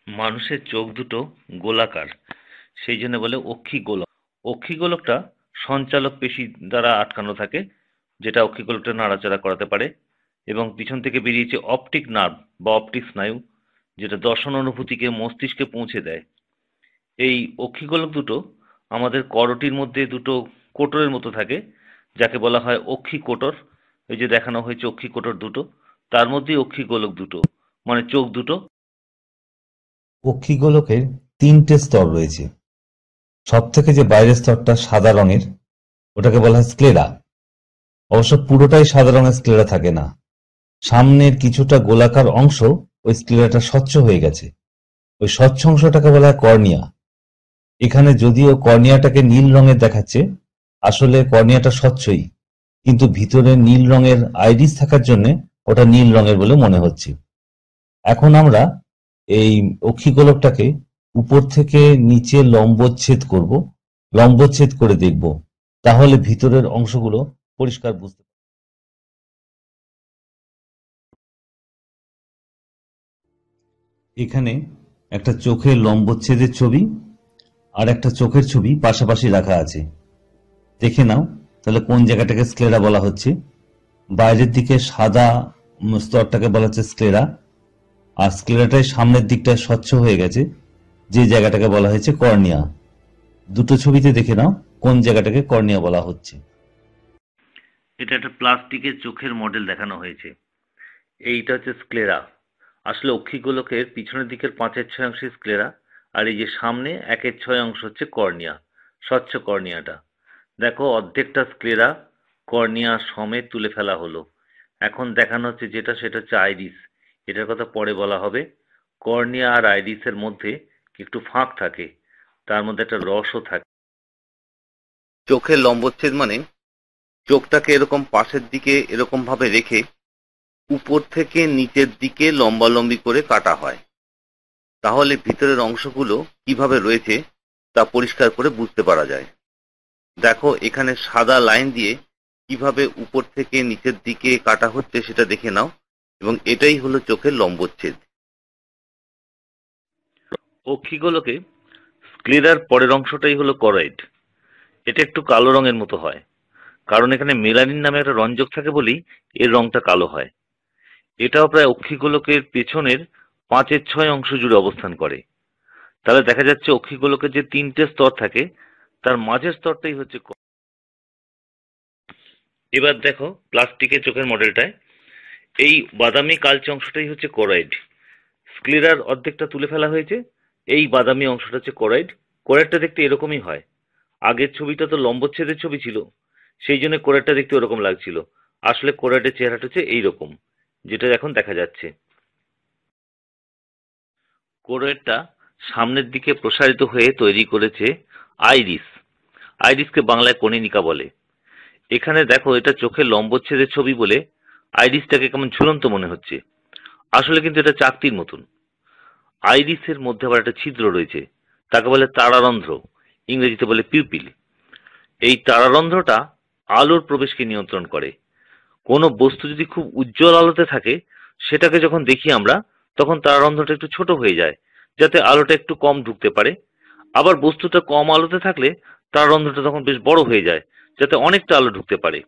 মানুষের চোখ দুটো গোলাকার, সেই জন্য বলে অক্ষিগোলক। অক্ষিগোলকটা সঞ্চালক পেশি দ্বারা আটকানো থাকে, যেটা অক্ষিগোলকটা নাড়াচাড়া করাতে পারে, এবং পিছন থেকে বেরিয়েছে অপটিক নার্ভ বা অপটিক স্নায়ু, যেটা দর্শন অনুভূতিকে মস্তিষ্কে পৌঁছে দেয়। এই অক্ষিগোলক দুটো আমাদের করোটির মধ্যে দুটো কোটরের মতো থাকে, যাকে বলা হয় অক্ষিকোটর। এই যে দেখানো হয়েছে অক্ষিকোটর দুটো, তার মধ্যেই অক্ষিগোলক দুটো, মানে চোখ দুটো। অক্ষিগোলকের তিনটে স্তর রয়েছে। সব থেকে যে বাইরের স্তরটা সাদা রঙের, ওটাকে বলা হয় স্ক্লেরা। অবশ্য পুরোটাই সাদা রঙের স্ক্লেরা থাকে না, সামনের কিছুটা গোলাকার অংশ ওই স্ক্লেরাটা স্বচ্ছ হয়ে গেছে। ওই স্বচ্ছ অংশটাকে বলা হয় কর্নিয়া। এখানে যদিও কর্নিয়াটাকে নীল রঙের দেখাচ্ছে, আসলে কর্নিয়াটা স্বচ্ছই, কিন্তু ভিতরে নীল রঙের আইরিস থাকার জন্য ওটা নীল রঙের বলে মনে হচ্ছে। এখন আমরা এই অক্ষিগোলকটাকে উপর থেকে নিচে লম্বচ্ছেদ করব, লম্বচ্ছেদ করে দেখব, তাহলে ভিতরের অংশগুলো পরিষ্কার বুঝতে পারব। এখানে একটা চোখের লম্বচ্ছেদের ছবি আর একটা চোখের ছবি পাশাপাশি রাখা আছে, দেখে নাও তাহলে কোন জায়গাটাকে স্ক্লেরা বলা হচ্ছে। বাইরের দিকে সাদা স্তরটাকে বলা হচ্ছে স্ক্লেরা, আর স্ক্লেরাটাই সামনের দিকটা স্বচ্ছ হয়ে গেছে, যে জায়গাটাকে বলা হয়েছে কর্নিয়া। দুটো ছবিতে দেখে নাও কোন জায়গাটাকে কর্নিয়া বলা হচ্ছে। এটা একটা প্লাস্টিকের চোখের মডেল দেখানো হয়েছে। এইটা হচ্ছে স্ক্লেরা। আসলে অক্ষিগোলকের পিছনের দিকের 5/6 অংশ স্ক্লেরা, আর এই যে সামনে 1/6 অংশ হচ্ছে কর্নিয়া, স্বচ্ছ কর্নিয়াটা। দেখো, অর্ধেকটা স্ক্লেরা কর্নিয়া সমেত তুলে ফেলা হলো। এখন দেখানো হচ্ছে যেটা, সেটা হচ্ছে আইরিস। এটার কথা পরে বলা হবে। কর্নিয়া আর আইরিসের মধ্যে একটু ফাঁক থাকে, তার মধ্যে একটা রসও থাকে। চোখের লম্বচ্ছেদ মানে চোখটাকে এরকম পাশের দিকে এরকম ভাবে রেখে উপর থেকে নিচের দিকে লম্বালম্বি করে কাটা হয়, তাহলে ভিতরের অংশগুলো কিভাবে রয়েছে তা পরিষ্কার করে বুঝতে পারা যায়। দেখো, এখানে সাদা লাইন দিয়ে কিভাবে উপর থেকে নিচের দিকে কাটা হচ্ছে সেটা দেখে নাও, এবং এটাই হলো চোখের লম্বচ্ছেদ। অক্ষিগোলকে স্ক্লেরার পরের অংশটাই হলো করয়েড। এটা একটু কালো রঙের মতো হয়, কারণ এখানে মেলানিন নামে একটা রঞ্জক থাকে বলেই এর রংটা কালো হয়। এটাও প্রায় অক্ষিগোলকের পেছনের 5/6 অংশ জুড়ে অবস্থান করে। তাহলে দেখা যাচ্ছে অক্ষিগোলকের যে 3টে স্তর থাকে, তার মাঝের স্তরটাই হচ্ছে এবার দেখো প্লাস্টিকের চোখের মডেলটায় এই বাদামি কালচে অংশটাই হচ্ছে কোরয়েড। স্ক্লেরার অর্ধেকটা তুলে ফেলা হয়েছে, এই বাদামি অংশটা হচ্ছে কোরয়েড। কোরয়েডটা দেখতে এরকমই হয়। আগের ছবিটা তো লম্বচ্ছেদের ছবি ছিল, সেই জন্য কোরয়েডটা দেখতে ওরকম লাগছিল। আসলে কোরয়েডের চেহারাটা হচ্ছে এইরকম, যেটা এখন দেখা যাচ্ছে। কোরয়েডটা সামনের দিকে প্রসারিত হয়ে তৈরি করেছে আইরিস। আইরিসকে বাংলায় কনীনিকা বলে। এখানে দেখো, এটা চোখের লম্বচ্ছেদের ছবি বলে আইরিসটাকে কেমন ঝুলন্ত মনে হচ্ছে, আসলে কিন্তু এটা চাকতির মতন। আইরিসের মধ্যে আবার একটা ছিদ্র রয়েছে, তাকে বলে তারারন্ধ্র, ইংরেজিতে বলে পিউপিল। এই তারারন্ধ্রটা আলোর প্রবেশকে নিয়ন্ত্রণ করে। কোনো বস্তু যদি খুব উজ্জ্বল আলোতে থাকে, সেটাকে যখন দেখি আমরা, তখন তারারন্ধ্রটা একটু ছোট হয়ে যায়, যাতে আলোটা একটু কম ঢুকতে পারে। আবার বস্তুটা কম আলোতে থাকলে তারারন্ধ্রটা তখন বেশ বড় হয়ে যায়, যাতে অনেকটা আলো ঢুকতে পারে।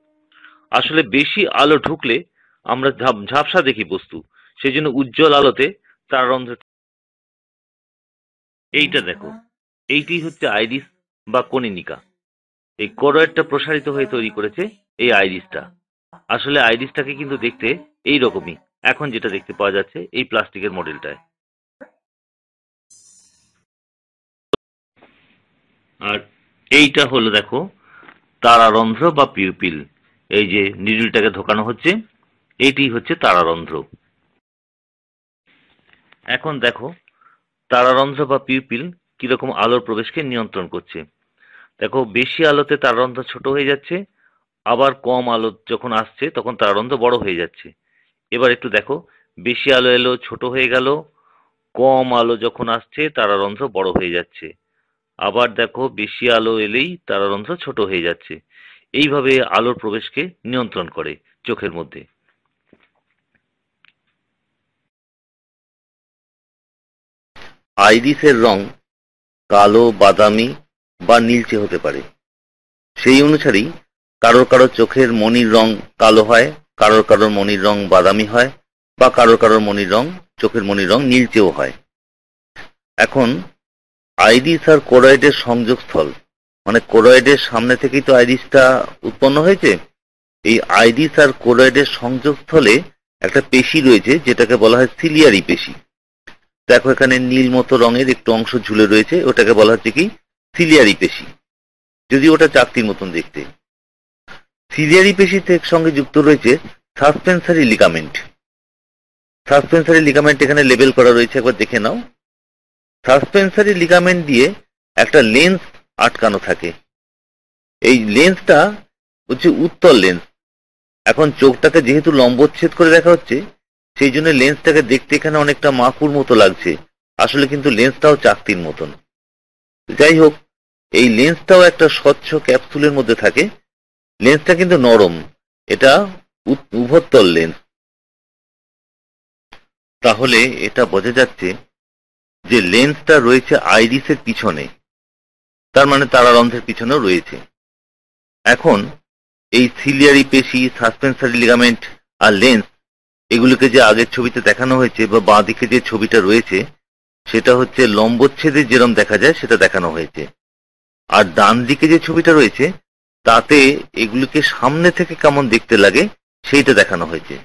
আসলে বেশি আলো ঢুকলে আমরা ঝাপসা দেখি বস্তু, সেই জন্য উজ্জ্বল আলোতে তারারন্ধ্র। এইটা দেখো, এইটি হচ্ছে আইরিস বা কনীনিকা। এই করয়েডটা প্রসারিত হয়ে তৈরি করেছে এই আইরিসটা। আসলে আইরিসটাকে কিন্তু দেখতে এই রকমই, এখন যেটা দেখতে পাওয়া যাচ্ছে এই প্লাস্টিকের মডেলটায়। আর এইটা হলো দেখো তারারন্ধ্র বা পিউপিল। এই যে নিডলটাকে ঢোকানো হচ্ছে, এইটি হচ্ছে তারারন্ধ্র। এখন দেখো তারারন্ধ্র বা পিউপিল কিরকম আলোর প্রবেশকে নিয়ন্ত্রণ করছে। দেখো, বেশি আলোতে তারারন্ধ্র ছোট হয়ে যাচ্ছে, আবার কম আলো যখন আসছে তখন তারারন্ধ্র বড় হয়ে যাচ্ছে। এবার একটু দেখো, বেশি আলো এলো ছোট হয়ে গেল, কম আলো যখন আসছে তারারন্ধ্র বড় হয়ে যাচ্ছে। আবার দেখো, বেশি আলো এলেই তারারন্ধ্র ছোট হয়ে যাচ্ছে। এইভাবে আলোর প্রবেশকে নিয়ন্ত্রণ করে চোখের মধ্যে। আইরিসের রং কালো, বাদামি বা নীলচে হতে পারে। সেই অনুসারেই কারোর কারোর চোখের মণির রং কালো হয়, কারোর কারোর মণির রং বাদামি হয়, বা কারোর কারোর মণির রং, চোখের মণির রং নীলচেও হয়। এখন আইরিস আর কোরয়েডের সংযোগস্থল, মানে কোরয়েডের সামনে থেকেই তো আইরিসটা উৎপন্ন হয়েছে। এই আইরিস আর কোরয়েডের সংযোগস্থলে একটা পেশি রয়েছে যেটাকে বলা হয় সিলিয়ারি পেশি। দেখো এখানে নীল মতো রঙের একটু অংশ ঝুলে রয়েছে, ওটাকে বলা হচ্ছে কি সিলিয়ারি পেশি, যদি ওটা চাকতির মতন দেখতে। সিলিয়ারি পেশিতে সঙ্গে যুক্ত রয়েছে সাসপেন্সারি লিগামেন্ট। সাসপেন্সারি লিগামেন্ট এখানে লেবেল করা রয়েছে, একবার দেখে নাও। সাসপেন্সারি লিগামেন্ট দিয়ে একটা লেন্স আটকানো থাকে। এই লেন্সটা হচ্ছে উত্তল লেন্স। এখন চোখটাকে যেহেতু লম্বচ্ছেদ করে দেখা হচ্ছে, সেই জন্য লেন্সটাকে দেখতে এখানে অনেকটা মাকুর মতো লাগছে, আসলে কিন্তু লেন্সটাও চাকতির মতন। যাই হোক, এই লেন্সটাও একটা স্বচ্ছ ক্যাপসুলের মধ্যে থাকে। লেন্সটা কিন্তু নরম, এটা উভত্তল লেন্স। তাহলে এটা বোঝা যাচ্ছে যে লেন্সটা রয়েছে আইরিসের পিছনে, তার মানে তারারন্ধ্রের পিছনেও রয়েছে। এখন এই সিলিয়ারি পেশি, সাসপেন্সারি লিগামেন্ট আর লেন্স, এগুলোকে যে আগের ছবিতে দেখানো হয়েছে বা বাঁ দিকে যে ছবিটা রয়েছে সেটা হচ্ছে লম্বচ্ছেদে যেরকম দেখা যায় সেটা দেখানো হয়েছে, আর ডান দিকে যে ছবিটা রয়েছে তাতে এগুলিকে সামনে থেকে কেমন দেখতে লাগে সেইটা দেখানো হয়েছে,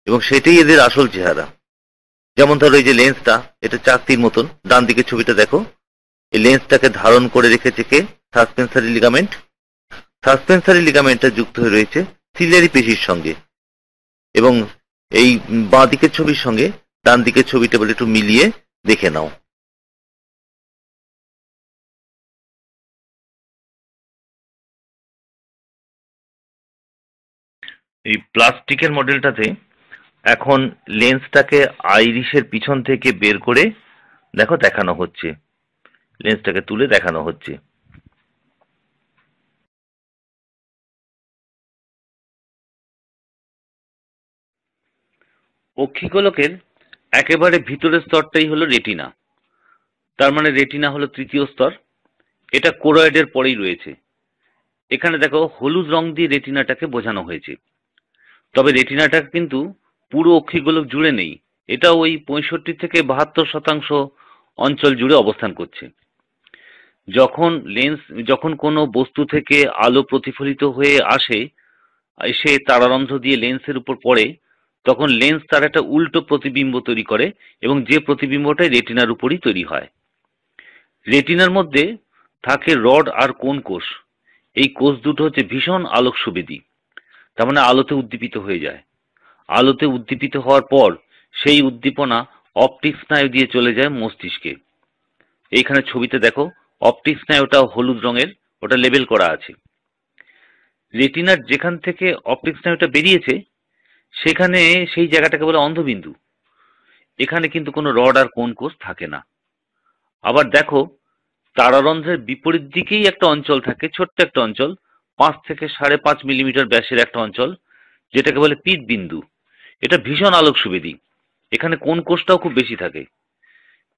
এবং সেটাই এদের আসল চেহারা। যেমন ধরো এই যে লেন্সটা, এটা চাকতির মতন, ডান দিকে ছবিটা দেখো, এই লেন্সটাকে ধারণ করে রেখেছে কে? Suspensory ligament. সাসপেন্সারি লিগামেন্টটা যুক্ত হয়ে রয়েছে সিলিয়ারি পেশির সঙ্গে, এবং এই বাঁ দিকের ছবির সঙ্গে ডান দিকের ছবিটা বলে একটু মিলিয়ে দেখে নাও। এই প্লাস্টিকের মডেলটাতে এখন লেন্সটাকে আইরিসের পিছন থেকে বের করে দেখো দেখানো হচ্ছে, লেন্সটাকে তুলে দেখানো হচ্ছে। অক্ষিগোলকের একেবারে ভিতরের স্তরটাই হলো রেটিনা, তার মানে রেটিনা হলো তৃতীয় স্তর। এটা কোরয়েডের পরেই রয়েছে। এখানে দেখো হলুদ রং দিয়ে রেটিনাটাকে বোঝানো হয়েছে, তবে রেটিনাটা কিন্তু পুরো অক্ষিগোলক জুড়ে নেই, এটা ওই 65 থেকে 72% অঞ্চল জুড়ে অবস্থান করছে। যখন কোনো বস্তু থেকে আলো প্রতিফলিত হয়ে আসে, এসে তারারন্ধ্র দিয়ে লেন্সের উপর পড়ে, তখন লেন্স তার একটা উল্টো প্রতিবিম্ব তৈরি করে, এবং যে প্রতিবিম্বটাই রেটিনার উপরই তৈরি হয়। রেটিনার মধ্যে থাকে রড আর কোন কোষ। এই কোষ দুটো হচ্ছে ভীষণ আলোক সুবেদী, তার মানে আলোতে উদ্দীপিত হয়ে যায়। আলোতে উদ্দীপিত হওয়ার পর সেই উদ্দীপনা অপটিক স্নায়ু দিয়ে চলে যায় মস্তিষ্কে। এইখানে ছবিতে দেখো অপটিক স্নায়ুটা হলুদ রঙের, ওটা লেবেল করা আছে। রেটিনার যেখান থেকে অপটিক স্নায়ুটা বেরিয়েছে সেখানে সেই জায়গাটাকে বলে অন্ধবিন্দু। এখানে কিন্তু কোনো রড আর কোন কোষ থাকে না। আবার দেখো তারারন্ধ্রের বিপরীত দিকেই একটা অঞ্চল থাকে, ছোট্ট একটা অঞ্চল, 5 থেকে 5.5 মিলিমিটার ব্যাসের একটা অঞ্চল, যেটাকে বলে পিত বিন্দু। এটা ভীষণ আলোক সুবেদী, এখানে কোন কোষটাও খুব বেশি থাকে।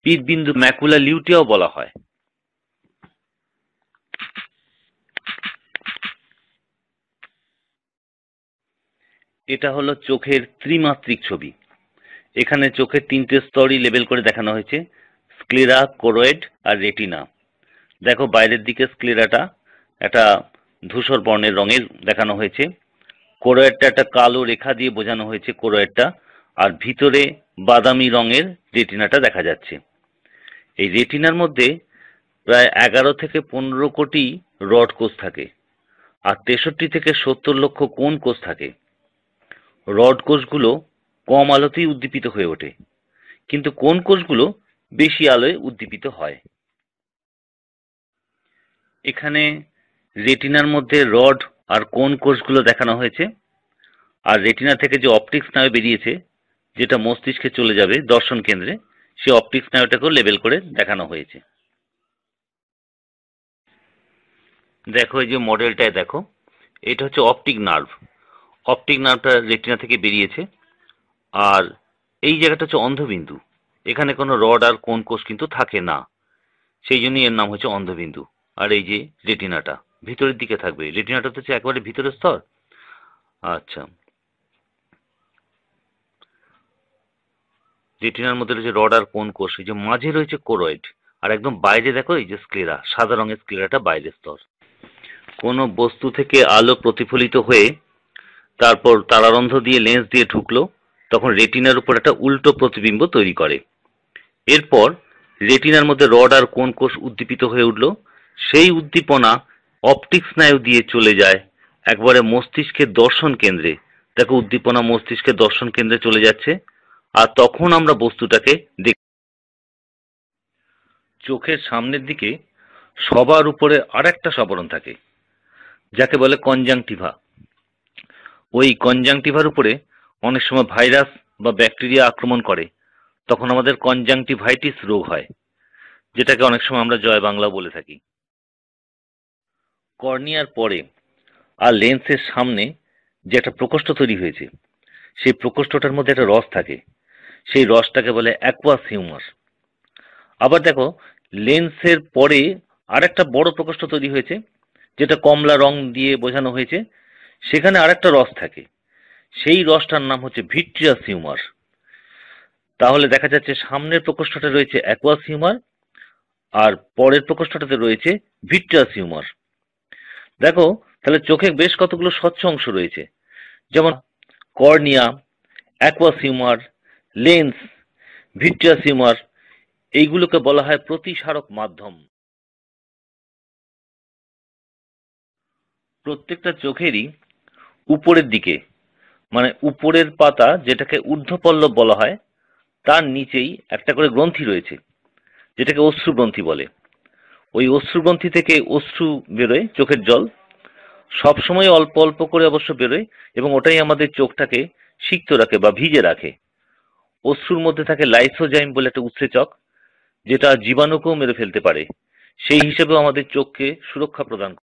পিত বিন্দু ম্যাকুলা লিউটিয়াও বলা হয়। এটা হলো চোখের ত্রিমাত্রিক ছবি। এখানে চোখের 3টে স্তরই লেবেল করে দেখানো হয়েছে, স্ক্লেরা, কোরয়েড আর রেটিনা। দেখো বাইরের দিকে স্ক্লেরাটা একটা ধূসর বর্ণের রঙের দেখানো হয়েছে, কোরয়েডটা একটা কালো রেখা দিয়ে বোঝানো হয়েছে কোরয়েডটা, আর ভিতরে বাদামি রঙের রেটিনাটা দেখা যাচ্ছে। এই রেটিনার মধ্যে প্রায় 11 থেকে 15 কোটি রড কোষ থাকে, আর 63 থেকে 70 লক্ষ কোন কোষ থাকে। রড কোষগুলো কম আলোতেই উদ্দীপিত হয়ে ওঠে, কিন্তু কোন কোষগুলো বেশি আলোয় উদ্দীপিত হয়। এখানে রেটিনার মধ্যে রড আর কোন কোষগুলো দেখানো হয়েছে, আর রেটিনা থেকে যে অপটিক স্নায়ু বেরিয়েছে যেটা মস্তিষ্কে চলে যাবে দর্শন কেন্দ্রে, সে অপটিক স্নায়ুটাকেও লেবেল করে দেখানো হয়েছে। দেখো এই যে মডেলটায় দেখো, এটা হচ্ছে অপটিক নার্ভ। অপটিক নার্ভটা রেটিনা থেকে বেরিয়েছে, আর এই জায়গাটা হচ্ছে অন্ধবিন্দু। এখানে কোনো রড আর কোন কোষ কিন্তু থাকে না, সেই জন্যই এর নাম হচ্ছে অন্ধবিন্দু। আর এই যে রেটিনাটা ভিতরের দিকে থাকবে, রেটিনাটা তো হচ্ছে একেবারে ভিতরের স্তর। আচ্ছা, রেটিনার মধ্যে রয়েছে রড আর কোন কোষ, এই যে মাঝে রয়েছে কোরয়েড, আর একদম বাইরে দেখো এই যে স্ক্লেরা, সাদা রঙের স্ক্লেরাটা বাইরের স্তর। কোনো বস্তু থেকে আলো প্রতিফলিত হয়ে তারপর তারারন্ধ্র দিয়ে লেন্স দিয়ে ঢুকলো, তখন রেটিনার উপর একটা উল্টো প্রতিবিম্ব তৈরি করে। এরপর রেটিনার মধ্যে রড আর কোন কোষ উদ্দীপিত হয়ে উঠল, সেই উদ্দীপনা অপটিক স্নায়ু দিয়ে চলে যায় একবারে মস্তিষ্কের দর্শন কেন্দ্রে। দেখো উদ্দীপনা মস্তিষ্কের দর্শন কেন্দ্রে চলে যাচ্ছে, আর তখন আমরা বস্তুটাকে দেখি। চোখের সামনের দিকে সবার উপরে আর একটা আবরণ থাকে, যাকে বলে কনজাংটিভা। ওই কনজাংটিভার উপরে অনেক সময় ভাইরাস বা ব্যাকটেরিয়া আক্রমণ করে, তখন আমাদের কনজাংটিভাইটিস রোগ হয়, যেটাকে অনেক সময় আমরা জয় বাংলা বলে থাকি। কর্নিয়ার পরে আর লেন্সের সামনে যে একটা প্রকোষ্ঠ তৈরি হয়েছে, সেই প্রকোষ্ঠটার মধ্যে একটা রস থাকে, সেই রসটাকে বলে অ্যাকুয়াস হিউমার। আবার দেখো লেন্সের পরে আর একটা বড় প্রকোষ্ঠ তৈরি হয়েছে, যেটা কমলা রং দিয়ে বোঝানো হয়েছে, সেখানে আর একটা রস থাকে, সেই রসটার নাম হচ্ছে ভিট্রিয়াস হিউমার। তাহলে দেখা যাচ্ছে সামনের প্রকোষ্ঠটা রয়েছে অ্যাকুয়াস হিউমার, আর পরের প্রকোষ্ঠটাতে রয়েছে ভিট্রিয়াস হিউমার। দেখো তাহলে চোখে বেশ কতগুলো স্বচ্ছ অংশ রয়েছে, যেমন cornea, aqueous humour, lens, vitreous humour. এইগুলোকে বলা হয় প্রতিসারক মাধ্যম। প্রত্যেকটা চোখেরই উপরের দিকে, মানে উপরের পাতা যেটাকে ঊর্ধ্বপল্লব বলা হয়, তার নিচেই একটা করে গ্রন্থি রয়েছে, যেটাকে অশ্রু গ্রন্থি বলে। ওই অশ্রু গ্রন্থি থেকে অশ্রু বেরোয়, চোখের জল সবসময় অল্প অল্প করে অবশ্য বেরোয়, এবং ওটাই আমাদের চোখটাকে সিক্ত রাখে বা ভিজে রাখে। অশ্রুর মধ্যে থাকে লাইসোজাইম বলে একটা উৎসেচক, যেটা জীবাণুকেও মেরে ফেলতে পারে, সেই হিসেবেও আমাদের চোখকে সুরক্ষা প্রদান করে।